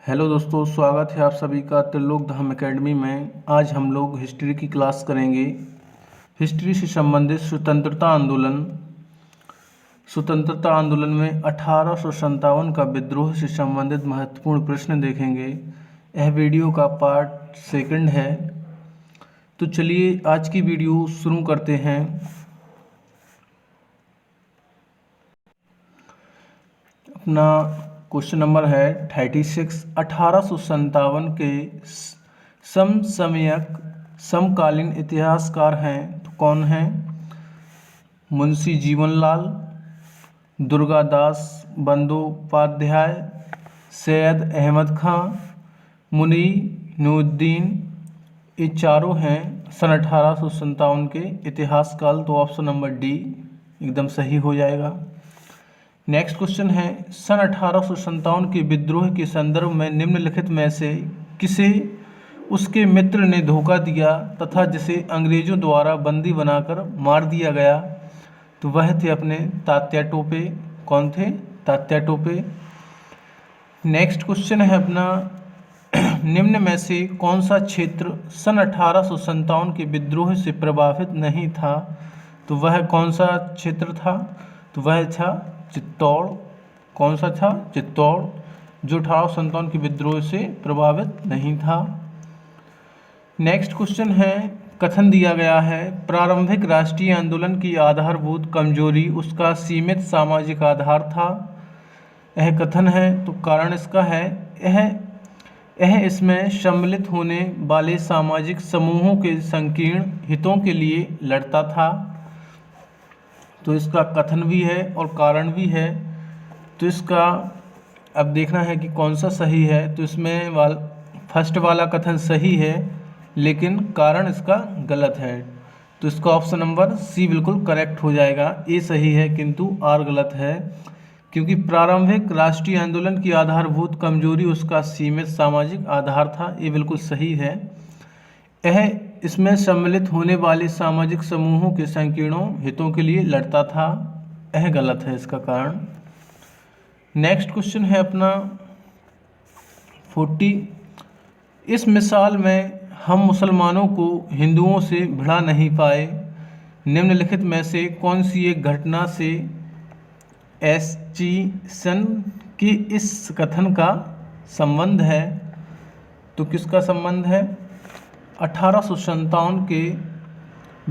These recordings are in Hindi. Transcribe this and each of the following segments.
हेलो दोस्तों, स्वागत है आप सभी का त्रिलोक धाम एकेडमी में। आज हम लोग हिस्ट्री की क्लास करेंगे। हिस्ट्री से संबंधित स्वतंत्रता आंदोलन में 1857 का विद्रोह से संबंधित महत्वपूर्ण प्रश्न देखेंगे। यह वीडियो का पार्ट सेकंड है। तो चलिए आज की वीडियो शुरू करते हैं। अपना क्वेश्चन नंबर है 36। 1857 के समसामयिक समकालीन इतिहासकार हैं तो कौन हैं? मुंशी जीवनलाल, दुर्गादास बंदोपाध्याय, सैयद अहमद खां, मुनी नुद्दीन। ये चारों हैं सन 1857 के इतिहासकाल। तो ऑप्शन नंबर डी एकदम सही हो जाएगा। नेक्स्ट क्वेश्चन है, सन 1857 के विद्रोह के संदर्भ में निम्नलिखित में से किसे उसके मित्र ने धोखा दिया तथा जिसे अंग्रेजों द्वारा बंदी बनाकर मार दिया गया? तो वह थे अपने तात्या टोपे। कौन थे? तात्या टोपे। नेक्स्ट क्वेश्चन है अपना, निम्न में से कौन सा क्षेत्र सन 1857 के विद्रोह से प्रभावित नहीं था? तो वह कौन सा क्षेत्र था? तो वह था चित्तौड़। कौन सा था? चित्तौड़, जो 1857 के विद्रोह से प्रभावित नहीं था। नेक्स्ट क्वेश्चन है, कथन दिया गया है प्रारंभिक राष्ट्रीय आंदोलन की आधारभूत कमजोरी उसका सीमित सामाजिक आधार था। यह कथन है तो कारण इसका है यह इसमें सम्मिलित होने वाले सामाजिक समूहों के संकीर्ण हितों के लिए लड़ता था। तो इसका कथन भी है और कारण भी है। तो इसका अब देखना है कि कौन सा सही है। तो इसमें फर्स्ट वाला कथन सही है लेकिन कारण इसका गलत है। तो इसका ऑप्शन नंबर सी बिल्कुल करेक्ट हो जाएगा। ए सही है किंतु आर गलत है, क्योंकि प्रारंभिक राष्ट्रीय आंदोलन की आधारभूत कमजोरी उसका सीमित सामाजिक आधार था। ये बिल्कुल सही है। यह इसमें सम्मिलित होने वाले सामाजिक समूहों के संकीर्णों हितों के लिए लड़ता था। यह गलत है इसका कारण। नेक्स्ट क्वेश्चन है अपना 40। इस मिसाल में हम मुसलमानों को हिंदुओं से भिड़ा नहीं पाए। निम्नलिखित में से कौन सी एक घटना से एस्चिसन के इस कथन का संबंध है? तो किसका संबंध है? 1857 के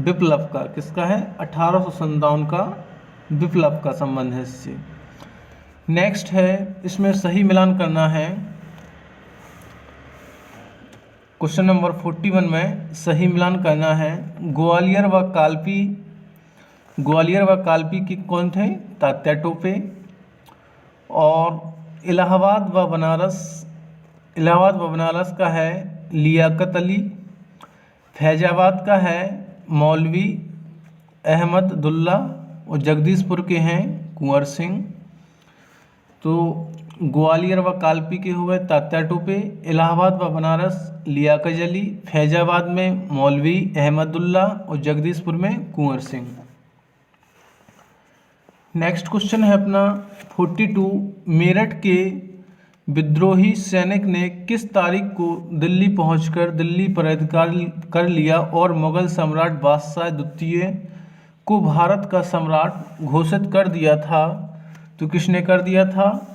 विप्लव का। किसका है? 1857 का विप्लव का संबंध है इससे। नेक्स्ट है, इसमें सही मिलान करना है। क्वेश्चन नंबर 41 में सही मिलान करना है। ग्वालियर व कालपी के कौन थे? तात्या टोपे। और इलाहाबाद व बनारस का है लियाकत अली। फैजाबाद का है मौलवी अहमदुल्ला और जगदीशपुर के हैं कुंवर सिंह। तो ग्वालियर व कालपी के हुए तात्या टोपे, इलाहाबाद व बनारस लियाकत अली, फैजाबाद में मौलवी अहमदुल्ला और जगदीशपुर में कुंवर सिंह। नेक्स्ट क्वेश्चन है अपना 42। मेरठ के विद्रोही सैनिक ने किस तारीख को दिल्ली पहुंचकर दिल्ली पर अधिकार कर लिया और मुगल सम्राट बादशाह द्वितीय को भारत का सम्राट घोषित कर दिया था? तो किसने कर दिया था?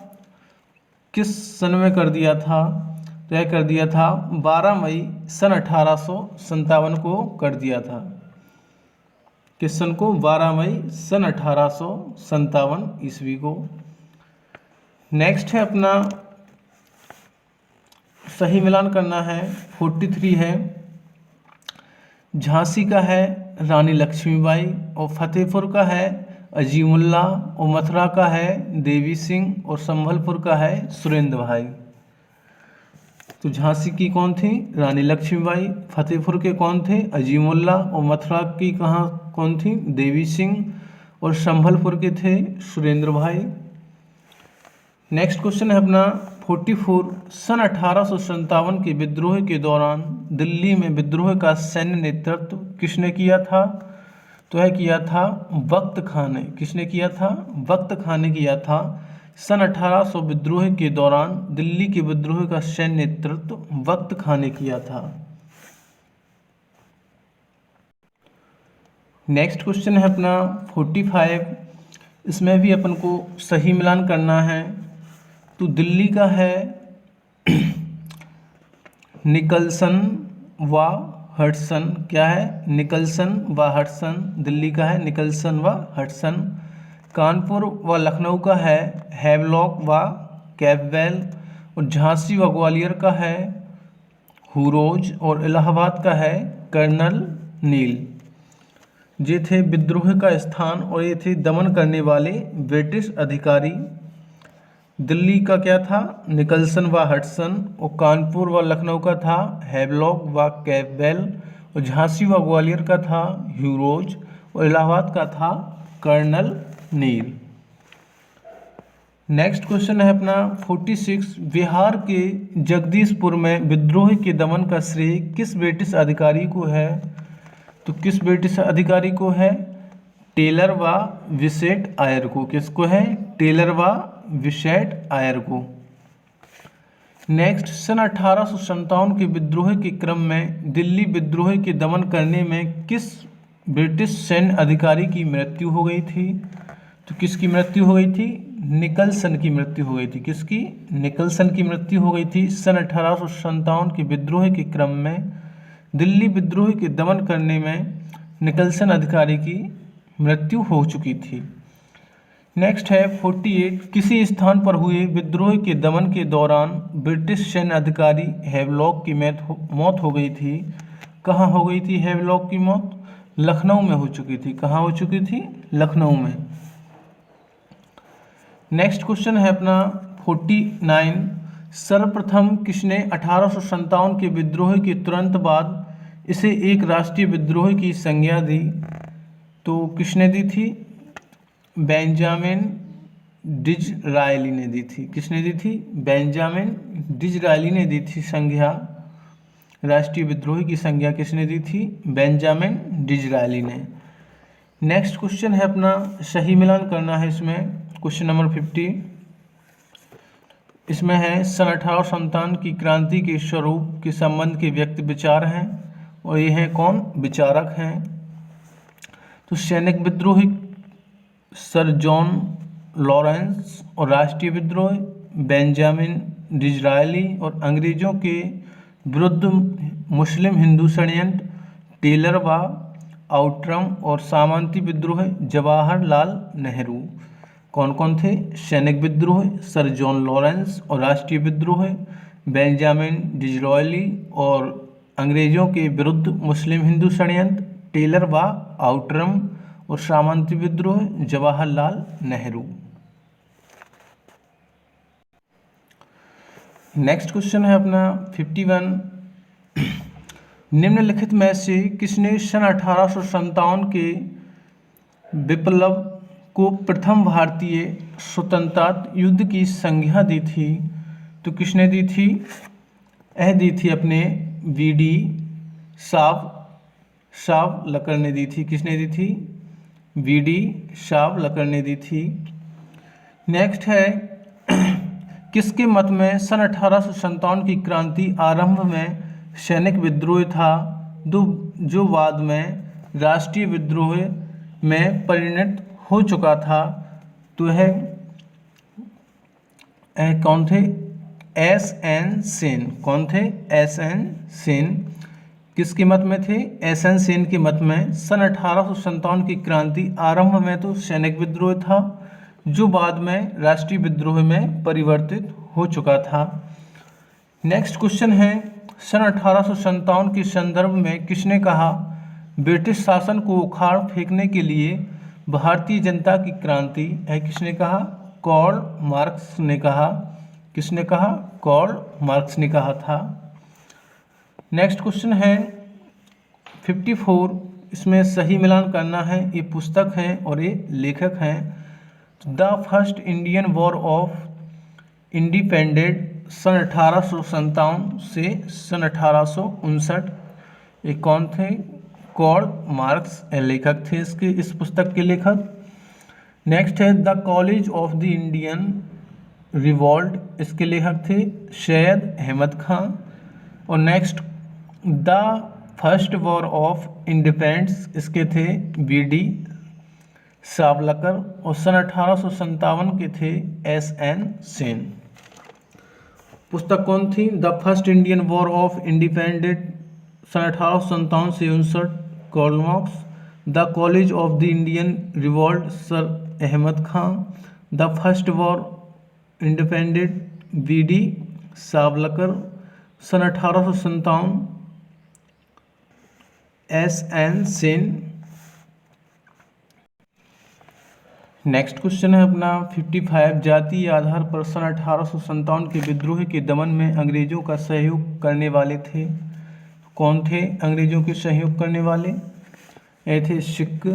किस सन में कर दिया था? तो यह कर दिया था 12 मई सन 1857 को कर दिया था। किस सन को? 12 मई सन 1857 ईस्वी को। नेक्स्ट है अपना सही मिलान करना है। 43 है, झांसी का है रानी लक्ष्मीबाई और फतेहपुर का है अजीमुल्ला और मथुरा का है देवी सिंह और संभलपुर का है सुरेंद्र भाई। तो झांसी की कौन थी? रानी लक्ष्मीबाई। फतेहपुर के कौन थे? अजीमुल्ला। और मथुरा की कौन थी? देवी सिंह। और संभलपुर के थे सुरेंद्र भाई। नेक्स्ट क्वेश्चन है अपना 44। सन 1857 के विद्रोह के दौरान दिल्ली में विद्रोह का सैन्य नेतृत्व किसने किया था? तो यह किया था वक्त खां ने। किसने किया था? वक्त खां ने किया था। सन 1800 विद्रोह के दौरान दिल्ली के विद्रोह का सैन्य नेतृत्व वक्त खां ने किया था। नेक्स्ट क्वेश्चन है अपना 45। इसमें भी अपन को सही मिलान करना है। तो दिल्ली का है निकलसन व हडसन। क्या है? निकलसन व हडसन। दिल्ली का है निकलसन व हडसन। कानपुर व लखनऊ का है हैवलॉक व कैपबेल। और झांसी व ग्वालियर का है हुरोज। और इलाहाबाद का है कर्नल नील। ये थे विद्रोह का स्थान और ये थे दमन करने वाले ब्रिटिश अधिकारी। दिल्ली का क्या था? निकलसन व हडसन। और कानपुर व लखनऊ का था हैवलॉक व कैपबेल। और झांसी व ग्वालियर का था ह्यूरोज। और इलाहाबाद का था कर्नल नील। नेक्स्ट क्वेश्चन है अपना 46। बिहार के जगदीशपुर में विद्रोह के दमन का श्रेय किस ब्रिटिश अधिकारी को है? तो किस ब्रिटिश अधिकारी को है? टेलर व विसेट आयर को। किसको है? टेलर व विसेट आयर को। नेक्स्ट, सन 1857 के विद्रोह के क्रम में दिल्ली विद्रोह के दमन करने में किस ब्रिटिश सैन्य अधिकारी की मृत्यु हो गई थी? तो किसकी मृत्यु हो गई थी? निकलसन की मृत्यु हो गई थी। किसकी? निकलसन की मृत्यु हो गई थी। सन 1857 के विद्रोह के क्रम में दिल्ली विद्रोह के दमन करने में निकलसन अधिकारी की मृत्यु हो चुकी थी। नेक्स्ट है 48। किसी स्थान पर हुए विद्रोह के दमन के दौरान ब्रिटिश सैन्य अधिकारी हैवलॉक की मौत हो गई थी। कहाँ हो गई थी हैवलॉक की मौत? लखनऊ में हो चुकी थी। कहाँ हो चुकी थी? लखनऊ में। नेक्स्ट क्वेश्चन है अपना 49। सर्वप्रथम किसने 1857 के विद्रोह के तुरंत बाद इसे एक राष्ट्रीय विद्रोह की संज्ञा दी? तो किसने दी थी? बेंजामिन डिज़रायली ने दी थी। किसने दी थी? बेंजामिन डिज़रायली ने दी थी संज्ञा। राष्ट्रीय विद्रोह की संज्ञा किसने दी थी? बेंजामिन डिज़रायली ने। नेक्स्ट क्वेश्चन है अपना सही मिलान करना है इसमें। Question number 50। इसमें है सन 1857 की क्रांति के स्वरूप के संबंध के व्यक्ति विचार हैं। और ये हैं कौन? विचारक हैं। तो सैनिक विद्रोह सर जॉन लॉरेंस। और राष्ट्रीय विद्रोह बेंजामिन डिज़रायली। और अंग्रेजों के विरुद्ध मुस्लिम हिंदू षड्यंत्र टेलर व आउटरम। और सामंती विद्रोह जवाहरलाल नेहरू। कौन कौन थे? सैनिक विद्रोह सर जॉन लॉरेंस। और राष्ट्रीय विद्रोह बेंजामिन डिज़रायली। और अंग्रेजों के विरुद्ध मुस्लिम हिंदू षड्यंत्र टेलर व आउटरम। और सामंती विद्रोह जवाहरलाल नेहरू। नेक्स्ट क्वेश्चन है अपना 51। निम्नलिखित में से किसने सन 1857 के विप्लव को प्रथम भारतीय स्वतंत्रता युद्ध की संज्ञा दी थी? तो किसने दी थी? यह दी थी अपने वीडी सावरकर ने दी थी। किसने दी थी? वीडी सावरकर ने दी थी। नेक्स्ट है किसके मत में सन 1857 की क्रांति आरंभ में सैनिक विद्रोह था जो बाद में राष्ट्रीय विद्रोह में परिणत हो चुका था? तो है कौन थे? एस.एन. सेन। कौन थे? एस.एन. सेन। किसके मत में थे? एस.एन. सेन के मत में सन 1857 की क्रांति आरंभ में तो सैनिक विद्रोह था जो बाद में राष्ट्रीय विद्रोह में परिवर्तित हो चुका था। नेक्स्ट क्वेश्चन है सन 1857 के संदर्भ में किसने कहा ब्रिटिश शासन को उखाड़ फेंकने के लिए भारतीय जनता की क्रांति है? किसने कहा? कार्ल मार्क्स ने कहा। किसने कहा? कार्ल मार्क्स ने कहा था। नेक्स्ट क्वेश्चन है 54। इसमें सही मिलान करना है। ये पुस्तक है और ये लेखक हैं। The first Indian war of independence सन 1857 से सन 1859। ये कौन थे? कार्ल मार्क्स लेखक थे इस पुस्तक के लेखक। नेक्स्ट है the college of the Indian revolt, इसके लेखक थे सैयद अहमद खां। और next the first war of independence, इसके थे बी.डी. सावरकर। और सन 1857 के थे एस.एन. सेन। पुस्तक कौन थी? The first Indian war of independence, सन 1857 से 59, Karl Marx. The college of the Indian revolt, sir Ahmad Khan. The first war independent, B D. Savarkar. सन 1857, एस.एन. सेन। नेक्स्ट क्वेश्चन है अपना 55, जातीय आधार पर सन 1857 के विद्रोह के दमन में अंग्रेजों का सहयोग करने वाले थे। कौन थे अंग्रेजों के सहयोग करने वाले? ये थे सिख,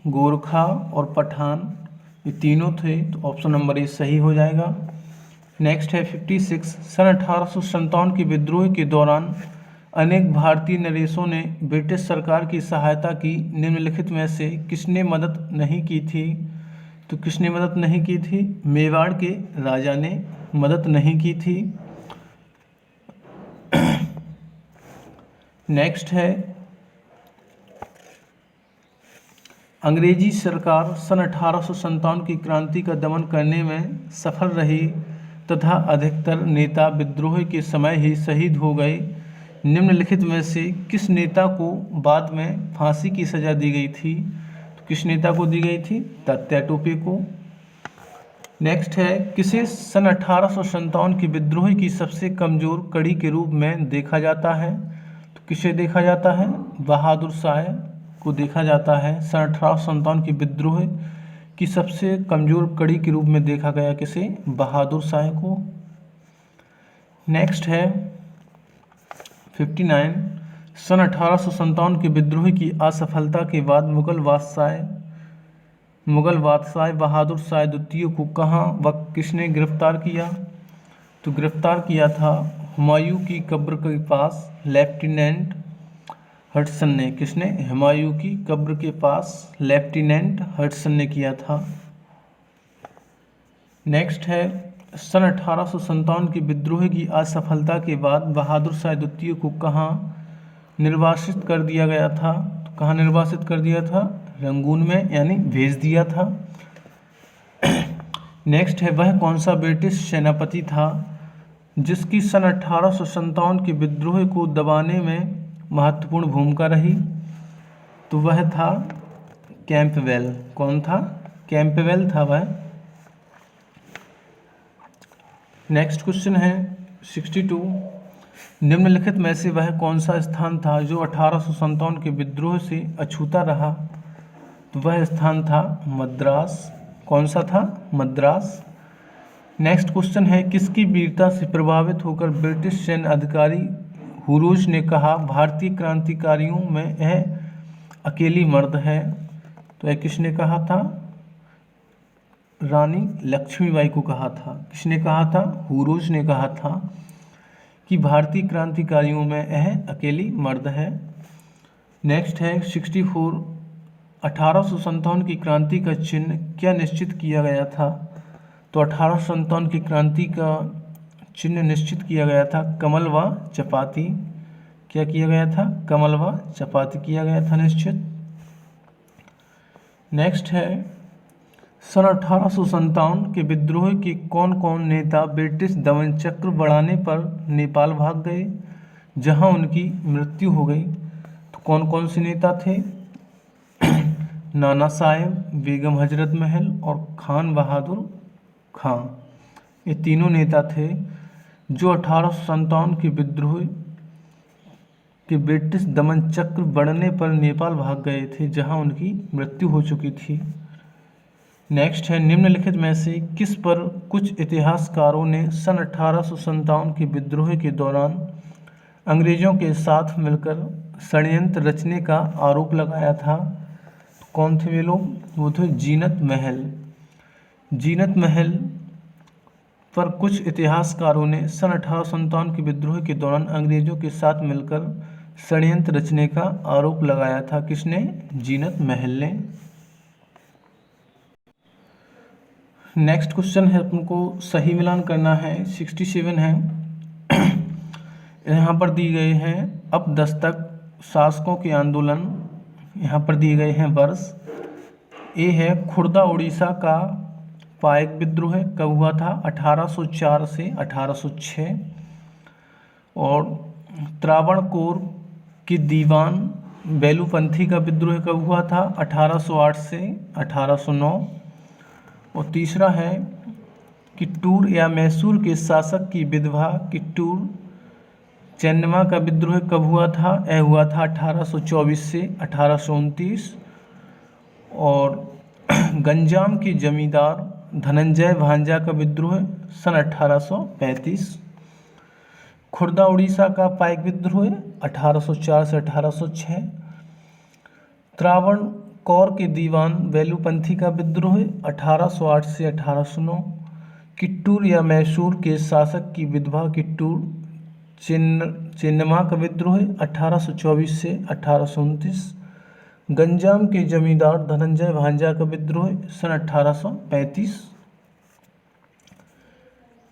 गोरखा और पठान, ये तीनों थे। तो ऑप्शन नंबर ए सही हो जाएगा। नेक्स्ट है 56, सन 1857 के विद्रोह के दौरान अनेक भारतीय नरेशों ने ब्रिटिश सरकार की सहायता की, निम्नलिखित में से किसने मदद नहीं की थी? तो किसने मदद नहीं की थी? मेवाड़ के राजा ने मदद नहीं की थी। नेक्स्ट है अंग्रेजी सरकार सन 1857 की क्रांति का दमन करने में सफल रही तथा अधिकतर नेता विद्रोह के समय ही शहीद हो गए। निम्नलिखित में से किस नेता को बाद में फांसी की सजा दी गई थी? तो किस नेता को दी गई थी? तात्या टोपे को। नेक्स्ट है किसे सन 1857 के विद्रोह की सबसे कमजोर कड़ी के रूप में देखा जाता है? तो किसे देखा जाता है? बहादुर शाह को देखा जाता है। सन 1857 के विद्रोह की सबसे कमजोर कड़ी के रूप में देखा गया किसे? बहादुर शाह को। नेक्स्ट है 59, सन 1857 के विद्रोह की असफलता के बाद मुगल बादशाह बहादुर शाह द्वितीय को कहाँ व किसने गिरफ्तार किया? तो गिरफ्तार किया था हुमायूं की कब्र के पास लेफ्टिनेंट हडसन ने। किसने? हुमायूं की कब्र के पास लेफ्टिनेंट हडसन ने किया था। नेक्स्ट है सन 1857 के विद्रोह की असफलता के बाद बहादुर शाह द्वितीय को कहाँ निर्वासित कर दिया गया था? तो कहाँ निर्वासित कर दिया था? रंगून में, यानी भेज दिया था। नेक्स्ट है वह कौन सा ब्रिटिश सेनापति था जिसकी सन 1857 के विद्रोह को दबाने में महत्वपूर्ण भूमिका रही? तो वह था कैंपबेल। कौन था? कैंपबेल था वह। नेक्स्ट क्वेश्चन है 62, निम्नलिखित में से वह कौन सा स्थान था जो 1857 के विद्रोह से अछूता रहा? तो वह स्थान था मद्रास। कौन सा था? मद्रास। नेक्स्ट क्वेश्चन है किसकी वीरता से प्रभावित होकर ब्रिटिश सैन्य अधिकारी हुरोज ने कहा भारतीय क्रांतिकारियों में यह अकेली मर्द है? तो यह किसने कहा था? रानी लक्ष्मीबाई को कहा था। किसने कहा था? हुरोज ने कहा था कि भारतीय क्रांतिकारियों में यह अकेली मर्द है। नेक्स्ट है 64, 1857 की क्रांति का चिन्ह क्या निश्चित किया गया था? तो 1857 की क्रांति का चिन्ह निश्चित किया गया था कमल व चपाती। क्या किया गया था? कमल व चपाती किया गया था निश्चित। नेक्स्ट है सन 1857 के विद्रोह के कौन कौन नेता ब्रिटिश दमन चक्र बढ़ाने पर नेपाल भाग गए जहां उनकी मृत्यु हो गई? तो कौन कौन से नेता थे? नाना साहेब, बेगम हजरत महल और खान बहादुर खां। ये तीनों नेता थे जो 1857 के विद्रोह के ब्रिटिश दमन चक्र बढ़ने पर नेपाल भाग गए थे जहां उनकी मृत्यु हो चुकी थी। नेक्स्ट है निम्नलिखित में से किस पर कुछ इतिहासकारों ने सन 1857 के विद्रोह के दौरान अंग्रेजों के साथ मिलकर षड्यंत्र रचने का आरोप लगाया था? कौन थे वे लोग? वो थे जीनत महल। जीनत महल पर कुछ इतिहासकारों ने सन 1857 के विद्रोह के दौरान अंग्रेजों के साथ मिलकर षड्यंत्र रचने का आरोप लगाया था। किसने? जीनत महल ने। नेक्स्ट क्वेश्चन है, अपन को सही मिलान करना है। 67 है। यहाँ पर दी गए हैं अपदस्तक शासकों के आंदोलन, यहाँ पर दिए गए हैं वर्ष। ए है खुर्दा उड़ीसा का पायक विद्रोह कब हुआ था? 1804 से 1806। और त्रावणकोर की दीवान बेलूपंथी का विद्रोह कब हुआ था? 1808 से 1809। और तीसरा है किट्टूर या मैसूर के शासक की विधवा किट्टूर चेन्नम्मा का विद्रोह कब हुआ था? यह हुआ था 1824 से 1829। और गंजाम के जमींदार धनंजय भांजा का विद्रोह सन 1835। खुर्दा उड़ीसा का पायक विद्रोह 1804 से 1806। त्रावणकोर के दीवान बेलूपंथी का विद्रोह 1808 से 1809। किट्टूर या मैसूर के शासक की विधवा किट्टूर चेन्नम्मा का विद्रोह 1824 से 1829। गंजाम के जमींदार धनंजय भांजा का विद्रोह सन 1835।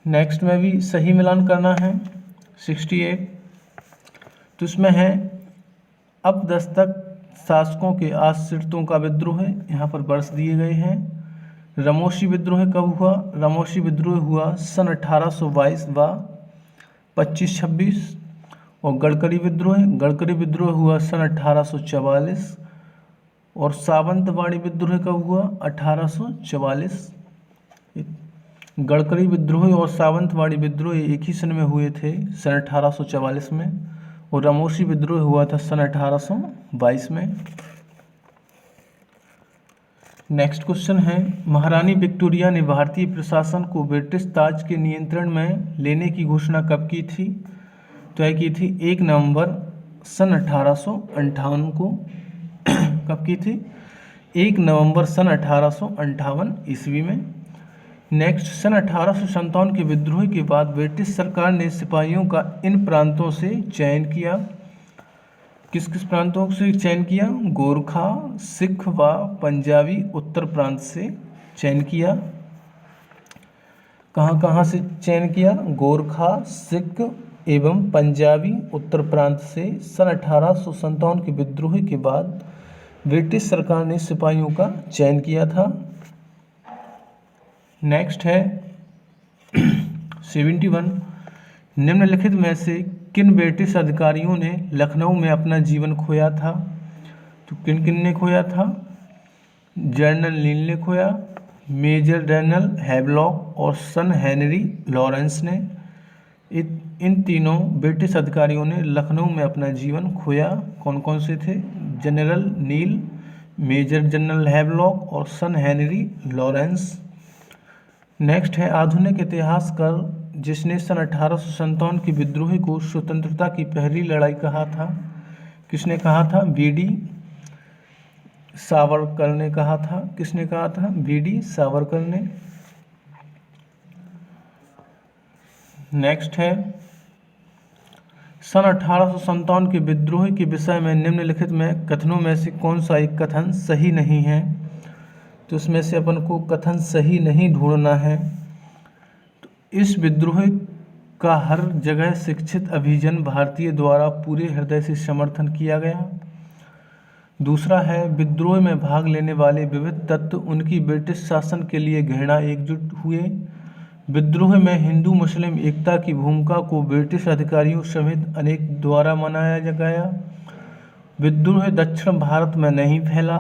नेक्स्ट में भी सही मिलान करना है। 68 तो इसमें है अपदस्तक शासकों के आश्रितों का विद्रोह, यहाँ पर वर्ष दिए गए हैं। रमोशी विद्रोह कब हुआ? रमोशी विद्रोह हुआ सन 1822 व 25-26। और गडकरी विद्रोह हुआ सन 1844। और सावंतवाड़ी विद्रोह कब हुआ? 1844। गडकरी विद्रोह और सावंतवाड़ी विद्रोह एक ही सन में हुए थे, सन 1844 में। और रमोशी विद्रोह हुआ था सन 1822 में। नेक्स्ट क्वेश्चन है, महारानी विक्टोरिया ने भारतीय प्रशासन को ब्रिटिश ताज के नियंत्रण में लेने की घोषणा कब की थी? तो यह की थी 1 नवंबर सन 1858 को। कब की थी? 1 नवंबर सन 1858 ईस्वी में। नेक्स्ट, सन 1857 के विद्रोह के बाद ब्रिटिश सरकार ने सिपाहियों का इन प्रांतों से चयन किया। किस किस प्रांतों से चयन किया? गोरखा, सिख व पंजाबी उत्तर प्रांत से चयन किया। कहाँ कहाँ से चयन किया? गोरखा, सिख एवं पंजाबी उत्तर प्रांत से सन 1857 के विद्रोह के बाद ब्रिटिश सरकार ने सिपाहियों का चयन किया था। नेक्स्ट है 71, निम्नलिखित में से किन ब्रिटिश अधिकारियों ने लखनऊ में अपना जीवन खोया था? तो किन किन ने खोया था? जनरल नील ने खोया, मेजर जनरल हैवलॉक और सन हेनरी लॉरेंस ने। इन तीनों ब्रिटिश अधिकारियों ने लखनऊ में अपना जीवन खोया। कौन कौन से थे? जनरल नील, मेजर जनरल हैवलॉक और सन हेनरी लॉरेंस। नेक्स्ट है, आधुनिक इतिहासकार जिसने सन 1857 के विद्रोह को स्वतंत्रता की पहली लड़ाई कहा था, किसने कहा था? बीडी सावरकर ने कहा था। किसने कहा था? बीडी सावरकर ने। नेक्स्ट है, सन 1857 के विद्रोह के विषय में निम्नलिखित में कथनों में से कौन सा एक कथन सही नहीं है? तो इसमें से अपन को कथन सही नहीं ढूंढना है। तो इस विद्रोह का हर जगह शिक्षित अभिजन भारतीय द्वारा पूरे हृदय से समर्थन किया गया। दूसरा है, विद्रोह में भाग लेने वाले विविध तत्व उनकी ब्रिटिश शासन के लिए घृणा एकजुट हुए। विद्रोह में हिंदू मुस्लिम एकता की भूमिका को ब्रिटिश अधिकारियों समेत अनेक द्वारा मनाया गया। विद्रोह दक्षिण भारत में नहीं फैला।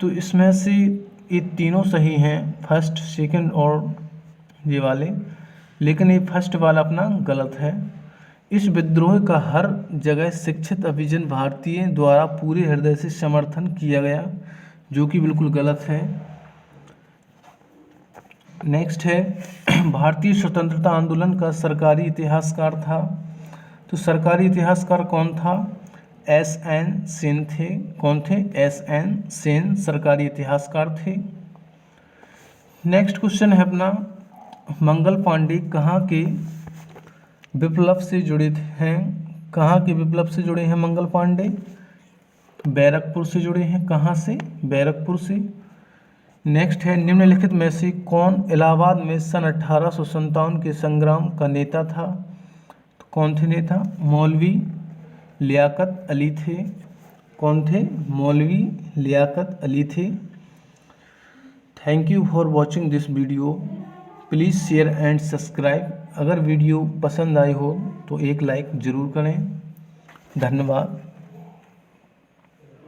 तो इसमें से ये तीनों सही हैं, फर्स्ट, सेकंड और ये वाले, लेकिन ये फर्स्ट वाला अपना गलत है। इस विद्रोह का हर जगह शिक्षित अभिजन भारतीय द्वारा पूरे हृदय से समर्थन किया गया, जो कि बिल्कुल गलत है। नेक्स्ट है, भारतीय स्वतंत्रता आंदोलन का सरकारी इतिहासकार था। तो सरकारी इतिहासकार कौन था? एस.एन. सेन थे। कौन थे? एस.एन. सेन सरकारी इतिहासकार थे। नेक्स्ट क्वेश्चन है अपना, मंगल पांडे कहाँ के विप्लव से जुड़े हैं? कहाँ के विप्लव से जुड़े हैं मंगल पांडे? बैरकपुर से जुड़े हैं। कहाँ से? बैरकपुर से। नेक्स्ट है, निम्नलिखित में से कौन इलाहाबाद में सन 1857 के संग्राम का नेता था? तो कौन थे नेता? मौलवी लियाकत अली थे। कौन थे? मौलवी लियाकत अली थे। Thank you for watching this video. Please share and subscribe. अगर वीडियो पसंद आई हो तो एक लाइक ज़रूर करें। धन्यवाद।